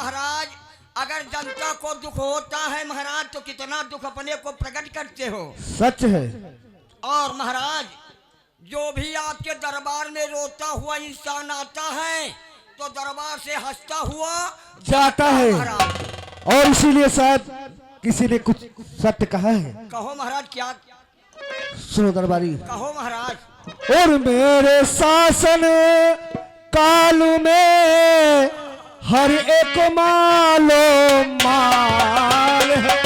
महाराज, अगर जनता को दुख होता है महाराज तो कितना दुख अपने को प्रकट करते हो। सच है। और महाराज, जो भी आपके दरबार में रोता हुआ इंसान आता है तो दरबार से हंसता हुआ जाता है। और इसीलिए शायद किसी ने कुछ सत्य कहा है। कहो महाराज। क्या? सुनो दरबारी। कहो महाराज। और मेरे शासन काल में हर एक मालो माल है।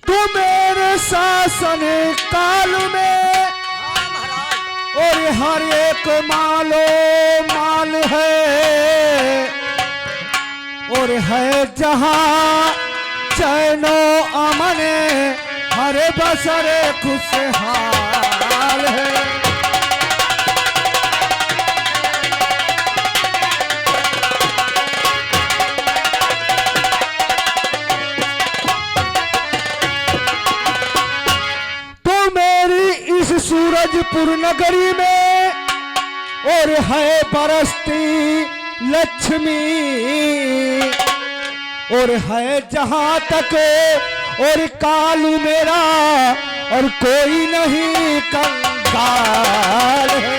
तो मेरे शासन काल में और हर एक मालो माल है। और है जहां चैनो अमन हर बसरे खुशहाल है। तो मेरी इस सूरजपुर नगरी में और है बरसती लक्ष्मी। और है जहां तक और कालू मेरा और कोई नहीं कंगाल है।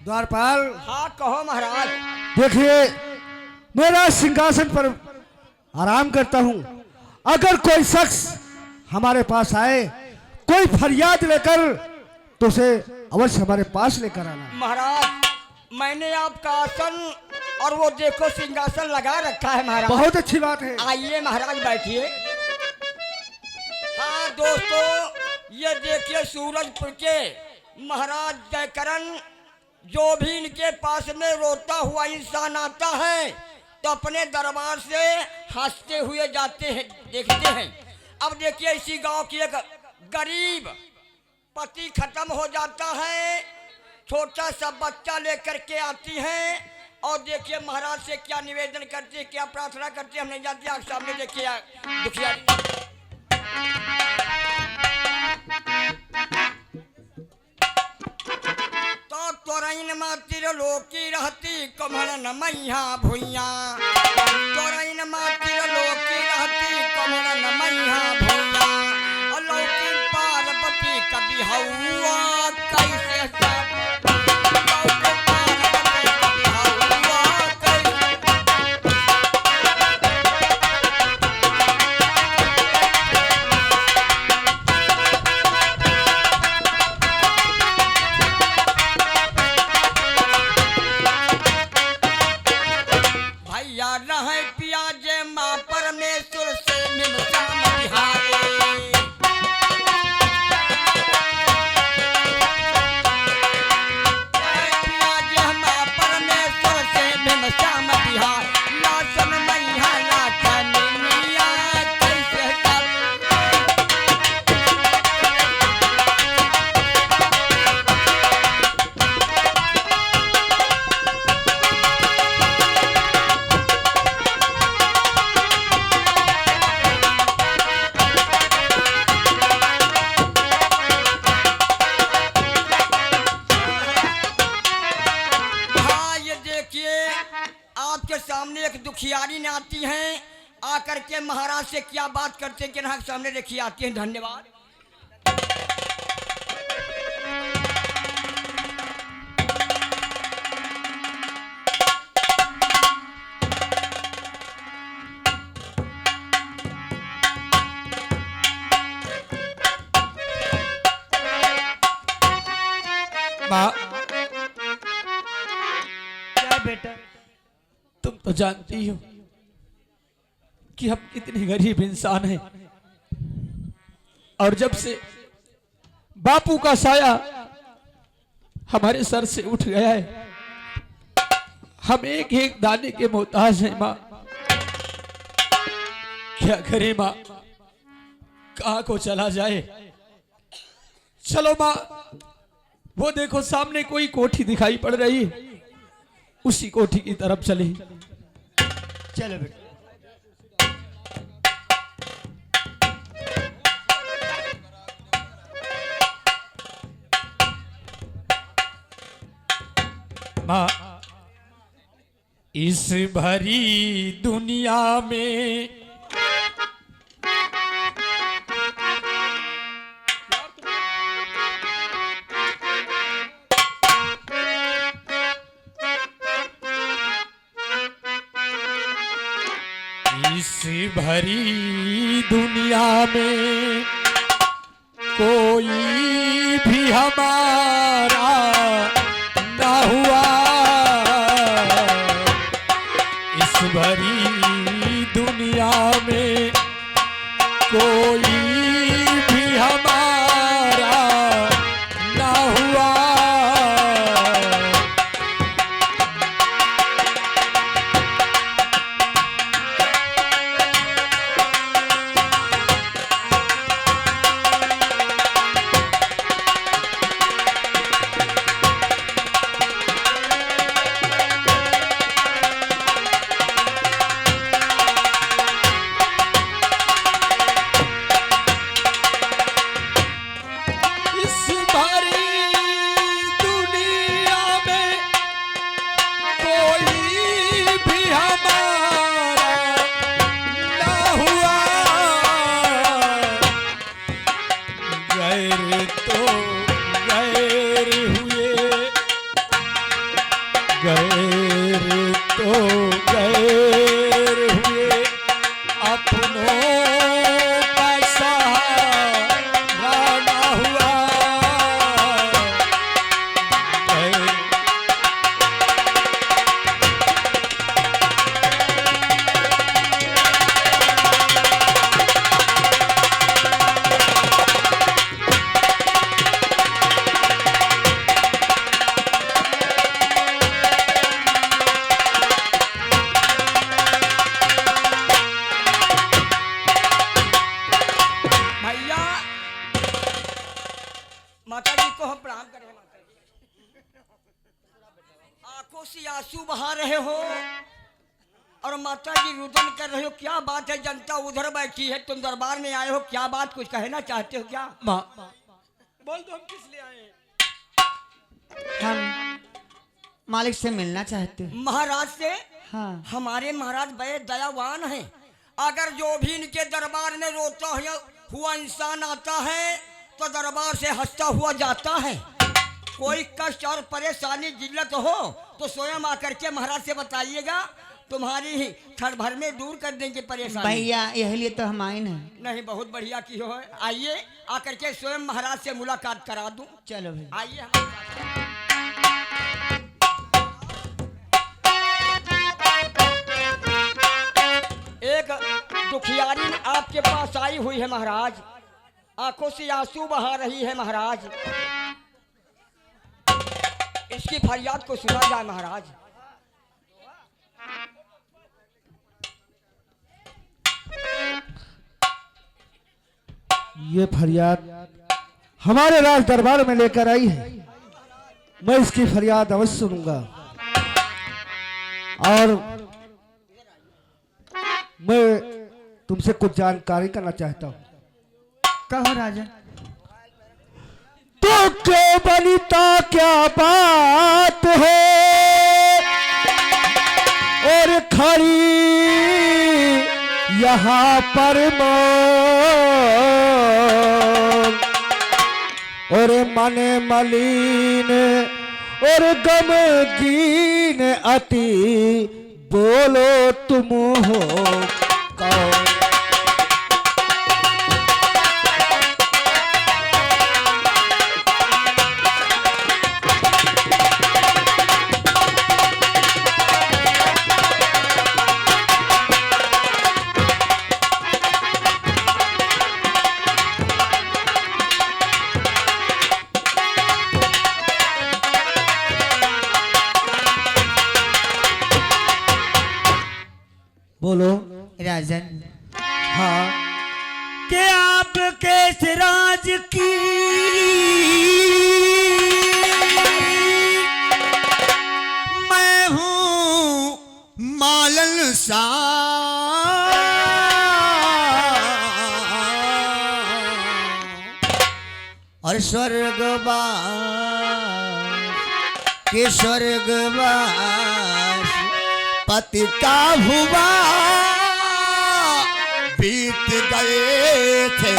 द्वारपाल। हाँ कहो महाराज। देखिए, मेरा सिंहासन पर आराम करता हूं। अगर कोई शख्स हमारे पास आए कोई फरियाद लेकर तो उसे अवश्य हमारे पास लेकर आना। महाराज, मैंने आपका आसन और वो देखो सिंहासन लगा रखा है महाराज। बहुत अच्छी बात है। आइए महाराज बैठिए। हाँ दोस्तों, ये देखिए सूरजपुर के महाराज जयकरण, जो भी इनके पास में रोता हुआ इंसान आता है तो अपने दरबार से हंसते हुए जाते हैं, देखते हैं। अब देखिए, इसी गांव की एक गरीब पति खत्म हो जाता है, छोटा सा बच्चा लेकर के आती है और देखिए महाराज से क्या निवेदन करती है, क्या प्रार्थना करती है, हम नहीं जानते। आप सामने देखिए दुखिया। तो तोरैन मातिर लोकी रहती कमल न मैया भुइया। तोरैन मातिर लोकी रहती कमल न मैया भुइया। लौकी पार्वती कभी हौआ कैसे सब। लौकी पार्वती कभी हौआ कैसे। भैया रहे पिया जे माँ परमेश्वर से मिलता बिहारे। पिया जे माँ परमेश्वर से मिलता बिहार। लासन मैया लासन मिया कैसे सब। आपके सामने एक दुखियारी ने आती हैं, आकर के महाराज से क्या बात करते हैं कि ना सामने देखिए आती हैं। धन्यवाद। माँ, क्या बेटा, तुम तो जानती हो कि हम कितने गरीब इंसान हैं और जब से बापू का साया हमारे सर से उठ गया है। हम एक एक दाने के मोहताज हैं माँ। क्या करें माँ, कहाँ को चला जाए। चलो माँ, वो देखो सामने कोई कोठी दिखाई पड़ रही है, उसी कोठी की तरफ चले। चलो बेटा। माँ, इस भरी दुनिया में इस भरी दुनिया में कोई भी हमारा ना हुआ। इस भरी दुनिया में कोई भी हमारा ना हुआ। माता जी को हम प्रणाम करें। माता जी आंखों से आंसू बहा रहे हो और माता जी रुदन कर रहे हो, क्या बात है? जनता उधर बैठी है, तुम दरबार में आए हो, क्या बात? कुछ कहना चाहते हो क्या? माँ बोल दो, हम किस लिए आए हैं? हम मालिक से मिलना चाहते हैं। महाराज से? हाँ। हमारे महाराज बड़े दयावान हैं। अगर जो भी इनके दरबार में रोता हुआ इंसान आता है तो दरबार से हंसता हुआ जाता है। कोई कष्ट और परेशानी जिल्लत हो तो स्वयं आकर के महाराज से बताइएगा, तुम्हारी ही क्षण भर में दूर कर देंगे परेशानी। भैया यही लिए तो हम आए हैं। नहीं, बहुत बढ़िया की हो। आइए, आकर के स्वयं महाराज से मुलाकात करा दूं। चलो भैया। आइए हमारे एक दुखियारी आपके पास आई हुई है महाराज, आंखों से आंसू बहा रही है महाराज। इसकी फरियाद को सुना जाए महाराज। ये फरियाद हमारे राज दरबार में लेकर आई है। मैं इसकी फरियाद अवश्य सुनूंगा और मैं तुमसे कुछ जानकारी करना चाहता हूँ। कहो राजा। तो क्यों बनिता क्या बात है और खड़ी यहाँ पर और मने मलिन और गमगीन अति बोलो तुम हो कौन? हाँ कि आपके सिराज की मैं हूँ मालन सा और स्वर्गवास के स्वर्गवास पति का हुआ बीत गए थे।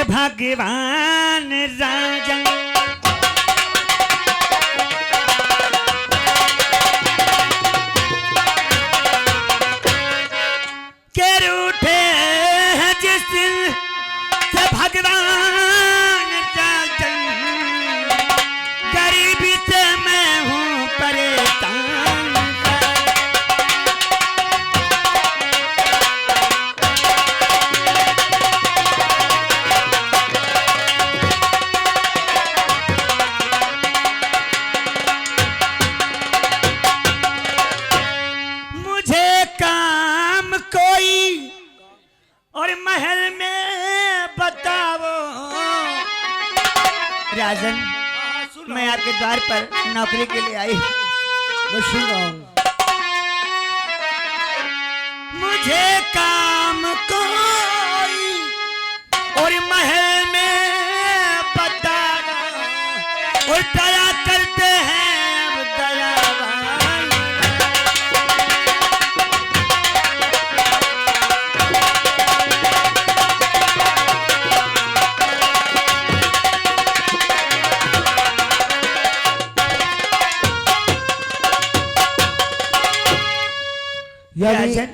भगवान राजा के रूठे हैं जिस दिन से भगवान राजा गरीबी से मैं हूँ परेशान। राजन मैं आपके द्वार पर नौकरी के लिए आई। मैं सुन रहा हूँ। मुझे काम कोई और महल में बताना और दया करते हैं अब दयावान। राजन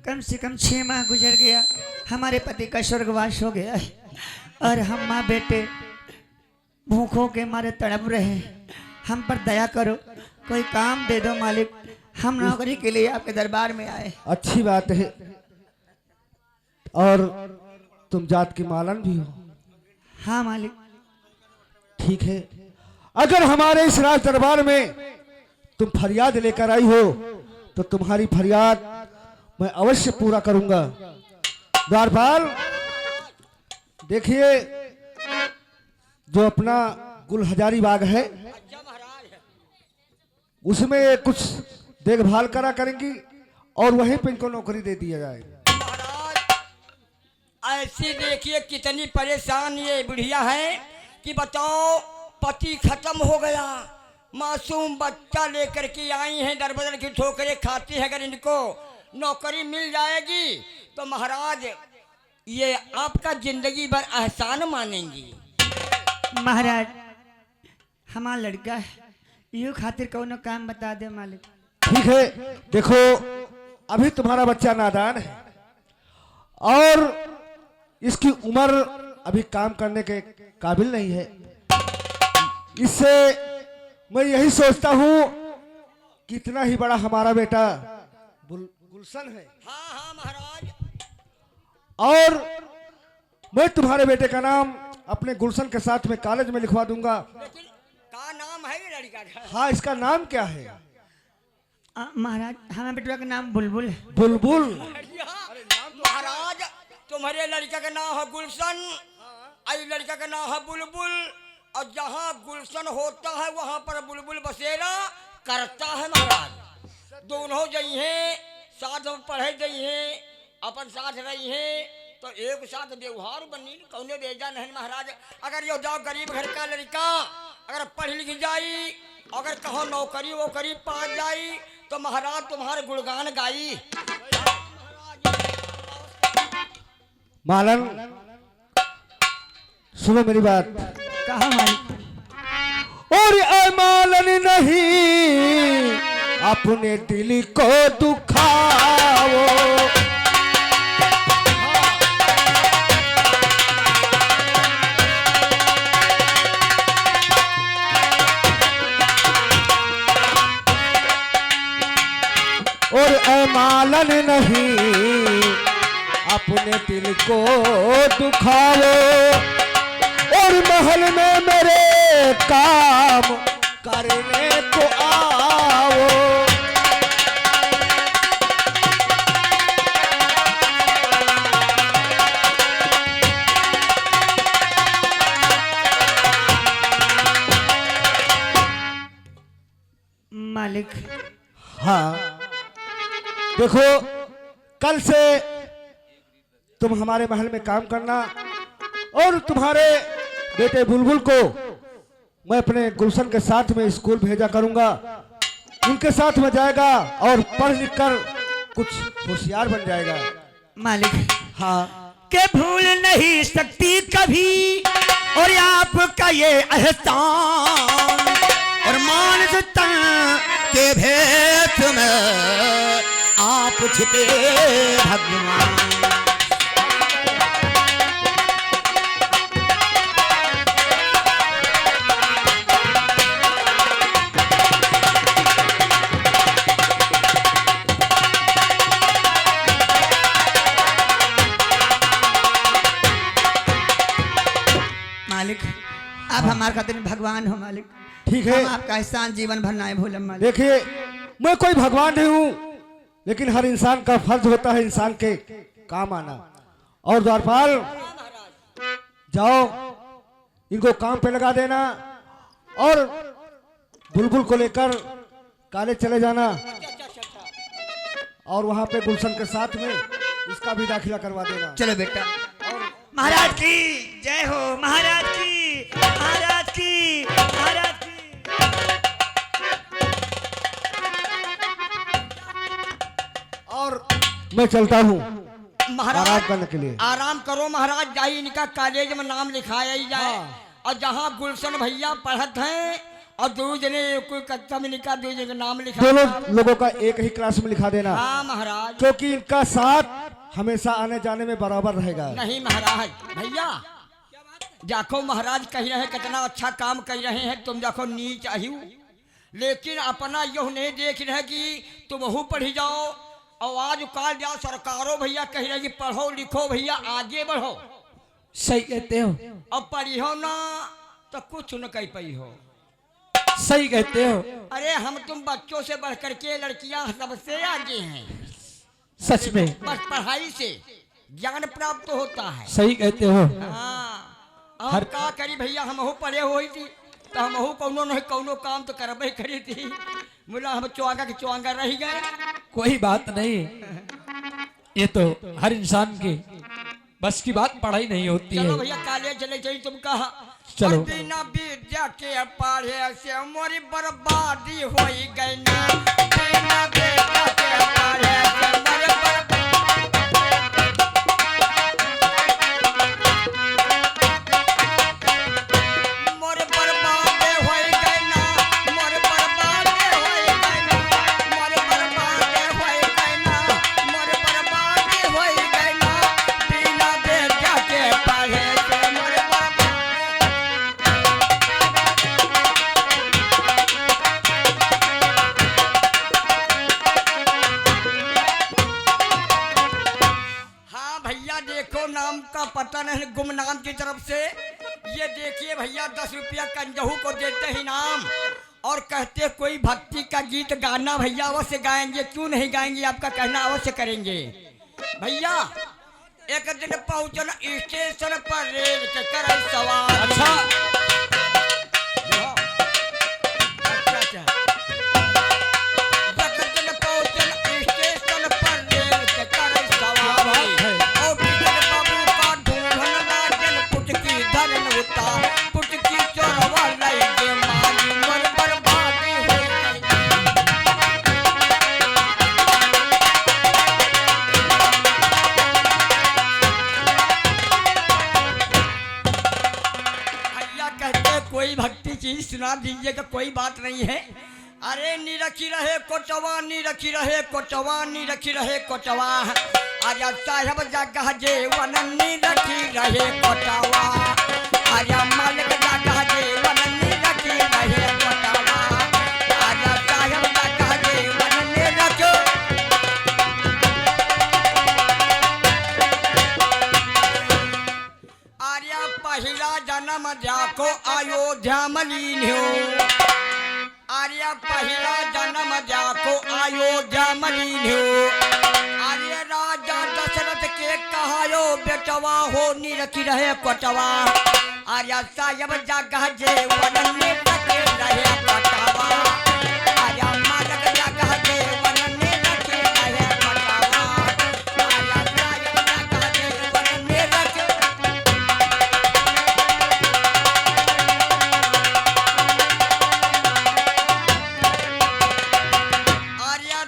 कम से कम 6 माह गुजर गया, हमारे पति का स्वर्गवास हो गया है और हम माँ बेटे भूखों के मारे तड़प रहे हैं। हम पर दया करो, कोई काम दे दो मालिक, हम नौकरी के लिए आपके दरबार में आए। अच्छी बात है। और तुम जात की मालन भी हो। हाँ मालिक। ठीक है, अगर हमारे इस राज दरबार में तुम फरियाद लेकर आई हो तो तुम्हारी फरियाद मैं अवश्य पूरा करूंगा। द्वारपाल देखिए, जो अपना गुलहजारी बाग है उसमें कुछ देखभाल करा करेंगी और वहीं पे इनको नौकरी दे दिया जाए। महाराज ऐसी देखिए कितनी परेशान ये बुढ़िया है कि बताओ पति खत्म हो गया, मासूम बच्चा लेकर के आई हैं, दर बदर की ठोकरें खाती है। अगर इनको नौकरी मिल जाएगी तो महाराज ये आपका जिंदगी भर एहसान मानेंगी। महाराज हमारा लड़का है, यूं खातिर कौन काम बता दे मालिक। ठीक है, देखो अभी तुम्हारा बच्चा नादान है और इसकी उम्र अभी काम करने के काबिल नहीं है। इससे मैं यही सोचता हूँ कि इतना ही बड़ा हमारा बेटा गुलशन है। हाँ हाँ महाराज। और मैं तुम्हारे बेटे का नाम अपने गुलशन के साथ में कॉलेज में लिखवा दूंगा। लेकिन का नाम है ये लड़का का? हाँ, इसका नाम क्या है? महाराज हमारे बेटा का नाम बुलबुल है। बुलबुल। महाराज तुम्हारे लड़का का नाम है गुलशन, आई लड़का का नाम है बुलबुल, और जहाँ गुलशन होता है वहाँ पर बुलबुल बसेरा करता है। महाराज दोनों जई हैं, साथ में पढ़े गई हैं, अपन साथ रही हैं, तो एक साथ व्यवहार बनी कौने बेजा नहीं। महाराज अगर यो जाओ गरीब घर का लड़का अगर पढ़ लिख जाई, अगर कहो नौकरी वोकरी पा जाई तो महाराज तुम्हारे गुणगान गाई। मालन सुनो मेरी बात। कहा मालिक? और ऐ मालन नहीं अपने दिल को दुखाओ, और ऐ मालन नहीं अपने दिल को दुखाओ, और महल में मेरे काम करने को आओ। मालिक हाँ देखो, कल से तुम हमारे महल में काम करना, और तुम्हारे बेटे बुलबुल को मैं अपने गुलशन के साथ में स्कूल भेजा करूंगा। उनके साथ में जाएगा और पढ़ लिख कर कुछ होशियार बन जाएगा। मालिक हाँ के भूल नहीं सकती कभी और आपका ये एहसान, और मानस तन के भेद में आप छिपे भगवान। मालिक आप हमारे खातिर भगवान हो मालिक। ठीक है। हम आपका एहसान जीवन भर ना भूलम मालिक। देखिए, मैं कोई भगवान नहीं हूँ, लेकिन हर इंसान का फर्ज होता है इंसान के काम आना। और द्वारपाल जाओ, इनको काम पे लगा देना, और बुलबुल को लेकर कॉलेज चले जाना, और वहां पे गुलशन के साथ में इसका भी दाखिला करवा देना। चलो बेटा। महाराज की जय हो, महाराज की, महाराज की, महाराज की। और मैं चलता हूँ महाराज आराम करने के लिए। आराम करो महाराज, जाइए इनका कॉलेज में नाम लिखाया ही जाए। हाँ। और जहाँ गुलशन भैया पढ़त हैं और दो जने कोई कक्षा में निका, दो जने नाम लिखा। दोनों लोगों का एक ही क्लास में लिखा देना, हाँ महाराज। क्योंकि इनका साथ हमेशा आने जाने में बराबर रहेगा। नहीं महाराज, भैया देखो महाराज कह रहे हैं कितना अच्छा काम कर रहे हैं, तुम देखो नीच आयु, लेकिन अपना यह नहीं देख रहे कि तुम हूँ पढ़ी जाओ। आवाज उकाल जाओ, सरकारों भैया कह रहे कि पढ़ो लिखो भैया आगे बढ़ो। सही कहते हो, अब पढ़ी हो ना तो कुछ न कह पाई हो। सही कहते हो, अरे हम तुम बच्चों से बढ़ करके लड़कियां सबसे आगे हैं। सच में बस पढ़ाई से ज्ञान प्राप्त होता है। सही कहते हो। हाँ, हम का करी भैया, हम पढ़े हुई थी तो हम कौनो नहीं कौनो काम तो करबे करी थी। बोला हम चौंगा के चौंगा रह गए। कोई बात नहीं, ये तो हर इंसान की बस की बात पढ़ाई नहीं होती चलो है। भैया कॉलेज चले जाइए, तुम कहा चलो। बिना विद्या के पढ़े से मोरी बर्बादी हो गई ना, बिना विद्या के पढ़े से मोरी मोर बर्बादी हो गई ना, मोर बर्बादी हो गई ना, मोर बर्बादी हो गई ना, मोर बर्बादी हो गई ना, बिना विद्या के पढ़े से मोर बर्बादी। हाँ भैया देखो, नाम का पता नहीं गुमनाम की तरफ से। ये देखिए भैया 10 रुपया कंजहू को देते ही नाम, और कहते कोई भक्ति का गीत गाना भैया अवश्य गाएंगे, क्यों नहीं गाएंगे, आपका कहना अवश्य करेंगे। भैया एक दिन पहुंचना स्टेशन पर रेल के कर सवार। अच्छा, अच्छा। एक दिन पहुंचना स्टेशन पर रेल के कर सवार। बात है। और बिजल बाबू का ढूंढन लागल, पुटकी धरन उतार, पुटकी चोरवा लगे मारी, मोर बर्बादी हो गई। चीज सुना दीजिएगा, कोई बात नहीं है। अरे निरखी रहे कोटवा, निरखी रहे कोटवा, निरखी रहे कोटवा, आजा साहब जगह जेवन निरखी रहे कोटवा, आजा मालिक जगह जेवन निरखी रहे कोटवा, आजा साहब जगह जेवन निरखी। आर्या पहिला जन्म जाको अयोध्या मलीन हो, आर्य पहिला जन्म जाको अयोध्या मलीन हो, आर्य राजा दशरथ के कहायो बेटवा हो निरखी रहे कोटवा, आर्य साहब जगह जेवन निरखी रहे कोटवा, आर्य मालक जगह जेवन निरखी रहे कोटवा, आर्य साहब जगह जेवन निरखी।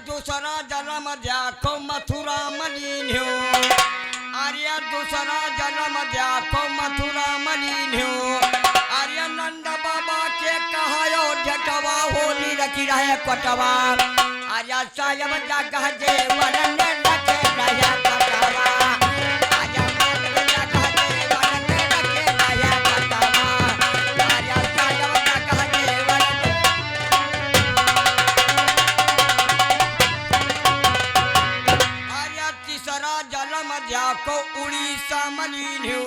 दूसरा जन्म जाको मथुरा मलीन हो, आर्य दूसरा जन्म जाको मथुरा मलीन हो, आर्य नंद बाबा के कहायो जटवा हो निरखी रहे कोटवा, आर्य साहब जगह जेवन निरखी रहे कोटवा, आर्य मालिक जगह जेवन निरखी रहे कोटवा, आर्य साहब जगह जेवन। तीसरा जन्म जाको उड़ीसा मलीन हो,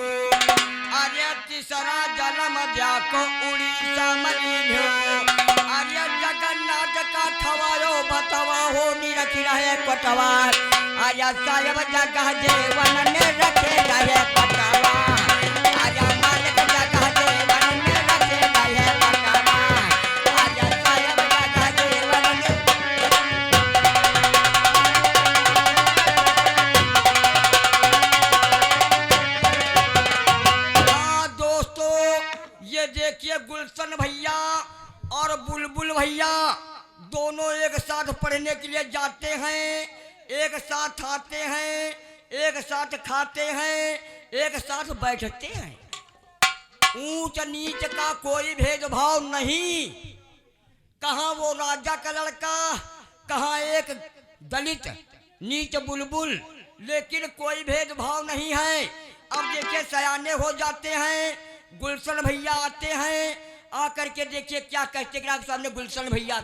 आर्य तीसरा जन्म जाको उड़ीसा मलीन हो, आर्य जगन्नाथ का थवायो बतवा हो निरखी रहे कोटवा, आर्य साहब जगह जेवन निरखी रहे कोटवा, आर्य मालिक जगह जेवन निरखी रहे कोटवा, आर्य साहब जगह जेवन। ये देखिए गुलशन भैया और बुलबुल भैया दोनों एक साथ पढ़ने के लिए जाते हैं, एक साथ आते हैं, एक साथ खाते हैं, एक साथ बैठते हैं। ऊंच नीच का कोई भेदभाव नहीं, कहाँ वो राजा का लड़का, कहाँ एक दलित नीच बुलबुल, लेकिन कोई भेदभाव नहीं है। अब देखिए सयाने हो जाते हैं, गुलशन भैया आते हैं, आकर के देखिए क्या कहते हैं आपके सामने गुलशन भैया।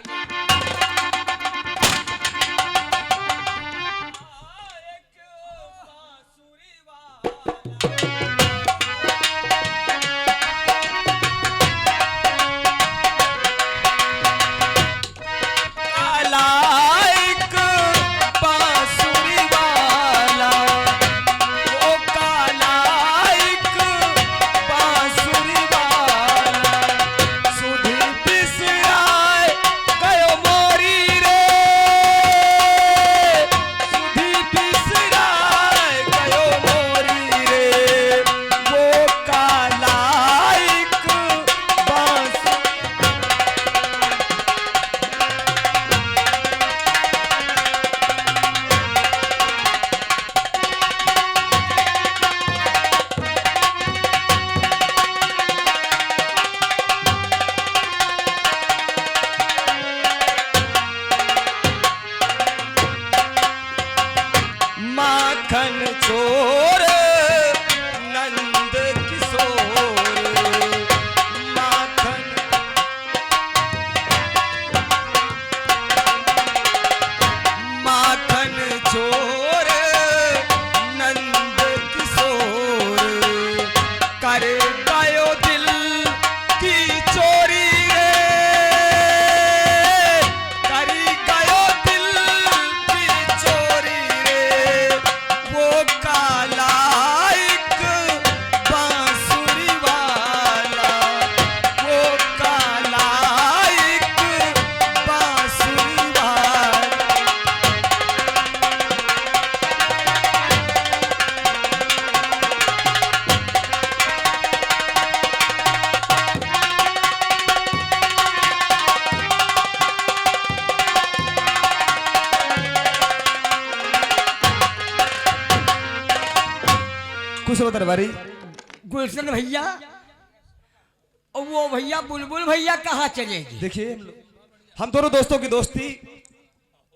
कुछ दरबारी गुलशन भैया और वो भैया बुलबुल भैया कहाँ चलेगी? देखिए हम दोनों दोस्तों की दोस्ती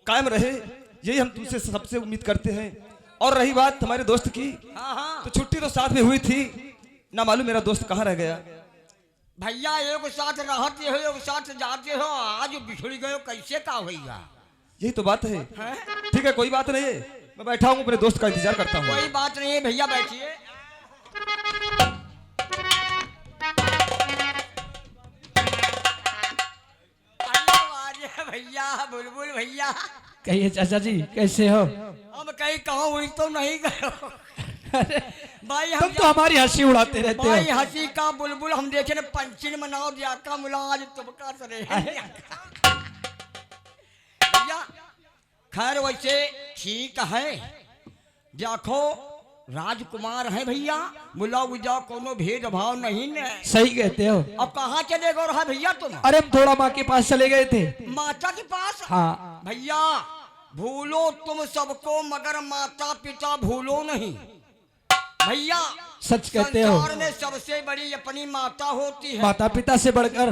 कायम रहे, यही हम तुमसे सबसे उम्मीद करते हैं। और रही बात हमारे दोस्त की, हाँ हाँ तो छुट्टी तो साथ में हुई थी, ना मालूम मेरा दोस्त कहाँ रह गया। भैया, एक साथ रहते हो एक साथ जाते हो, आज बिछड़ गए कैसे का भैया? यही तो बात है। ठीक है, कोई बात नहीं है, मैं बैठा हूँ अपने दोस्त का इंतजार करता हूँ। कोई बात नहीं है भैया, बैठिए। अरे भैया, बुलबुल भैया, कहिए चाचा जी कैसे हो? हम कहीं कहाँ हुई तो नहीं गए हो। भाई तुम तो हमारी हंसी उड़ाते रहते भाई हो। हंसी का बुलबुल, हम देखे न पंचिन मनाओ दिया का मुला, आज तुमका सरे भैया। खैर वैसे ठीक है, देखो राजकुमार है भैया, मुला उजा कोनो भेदभाव नहीं न। सही कहते हो। अब कहाँ चले गए रहा भैया तुम? अरे हम थोड़ा माँ के पास चले गए थे। माता के पास? हाँ भैया भूलो तुम सबको, मगर माता पिता भूलो नहीं भैया। सच कहते हो। संसार में सबसे बड़ी अपनी माता होती है। माता पिता से बढ़कर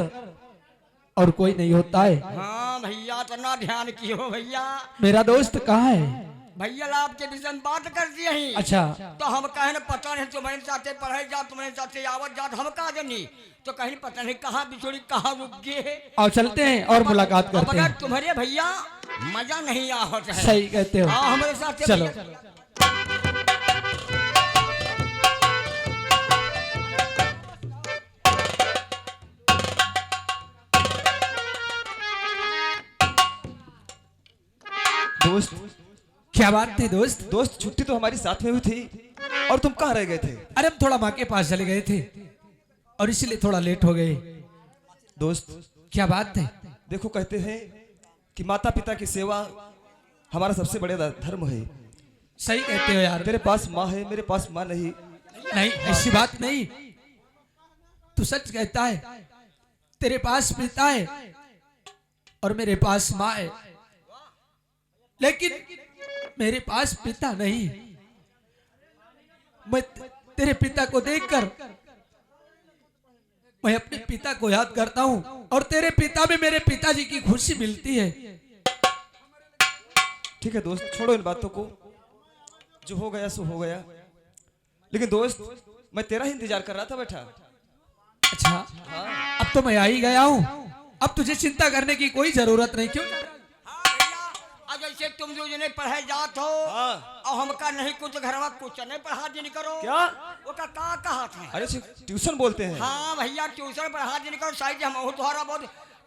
और कोई नहीं होता है। हाँ भैया, इतना ध्यान कियो भैया। मेरा दोस्त कहाँ है? भैया आपके विषय में बात कर दिए ही। अच्छा, तो हम कहे न पता नहीं, तुम्हारे साथे पढ़े जा, तुम्हारे साथे आवत जात, हम कहा जनी तो कहीं पता नहीं कहाँ बिछोड़ी कहाँ रुक गए। और चलते हैं और मुलाकात अब करते अगर हैं। तुम्हारे भैया मजा नहीं आवत है, सही कहते हो। हाँ हमारे साथ चलो। दोस्त, क्या बात थी दोस्त? दोस्त छुट्टी तो हमारी साथ में हुई थी, और तुम कहाँ रह गए थे? अरे हम थोड़ा माँ के पास चले गए थे और इसीलिए थोड़ा लेट हो गए। दोस्त क्या बात है? देखो, कहते हैं कि माता पिता की सेवा हमारा सबसे बड़ा धर्म है। सही कहते हो यार। तेरे पास माँ है, मेरे पास माँ नहीं। नहीं, ऐसी बात नहीं, तू सच कहता है। तेरे पास पिता है और मेरे पास माँ है, लेकिन मेरे पास पिता नहीं। मैं तेरे पिता को देखकर मैं अपने पिता को याद करता हूँ, और तेरे पिता में मेरे पिताजी की खुशी मिलती है। ठीक है दोस्त, छोड़ो इन बातों को, जो हो गया सो हो गया। लेकिन दोस्त, मैं तेरा ही इंतजार कर रहा था बैठा। अच्छा, अब तो मैं आ ही गया हूँ, अब तुझे चिंता करने की कोई जरूरत नहीं। क्यों? हाँ भैया, आज ऐसे तुम जो जिन्हें पढ़े जात हो, हाँ। और हमका नहीं कुछ घर में कुछ नहीं पढ़ा दिन करो। क्या? वो का कहा था? अरे ट्यूशन बोलते हैं। हाँ भैया, ट्यूशन पढ़ा दिन करो, शायद हम तुम्हारा बहुत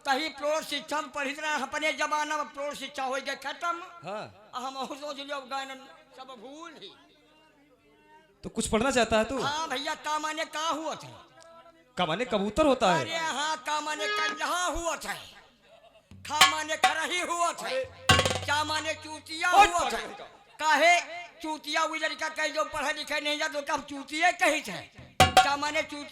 तही प्रौढ़ शिक्षा में पढ़ी रहे, अपने जमाना में प्रौढ़ शिक्षा हो गई खत्म। हाँ, हम सोच लियो गायन सब भूल ही। तो कुछ पढ़ना चाहता है तू? हाँ भैया, का माने का हुआ था? का माने कबूतर होता अरे है। हाँ, का माने कल्हा हुआ था, खा माने खरही हुआ था, क्या माने चूतिया हुआ था। काहे चूतिया, वो लड़का कहीं जो पढ़े लिखे नहीं जा तो कब चूतिया कही थे, क्या माने चूतिया।